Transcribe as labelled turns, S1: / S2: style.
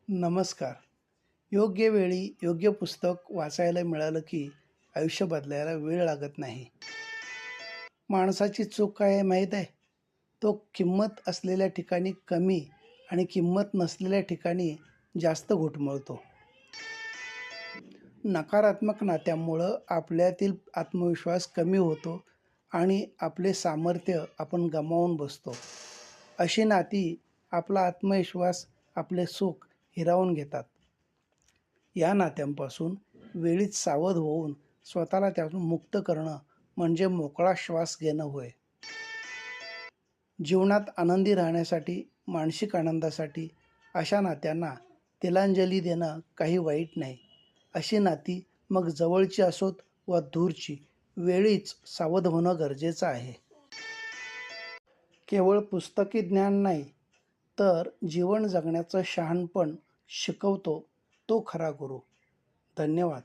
S1: नमस्कार. योग्य वेळी योग्य पुस्तक वाचायला मिळालं की आयुष्य बदलायला वेळ लागत नाही. माणसाची चूक काय आहे माहीत आहे? तो किंमत असलेल्या ठिकाणी कमी आणि किंमत नसलेल्या ठिकाणी जास्त घुटमळतो. नकारात्मक नात्यामुळं आपल्यातील आत्मविश्वास कमी होतो आणि आपले सामर्थ्य आपण गमावून बसतो. अशी नाती आपला आत्मविश्वास, आपले सुख हिरावून घेतात. या नात्यांपासून वेळीच सावध होऊन स्वतःला त्यातून मुक्त करणं म्हणजे मोकळा श्वास घेणं होय. जीवनात आनंदी राहण्यासाठी, मानसिक आनंदासाठी अशा नात्यांना तिलांजली देणं काही वाईट नाही. अशी नाती मग जवळची असोत वा दूरची, वेळीच सावध होणं गरजेचं आहे. केवळ पुस्तकी ज्ञान नाही, तर जीवन जगण्याचं शहाणपण शिकवतो तो खरा गुरु. धन्यवाद.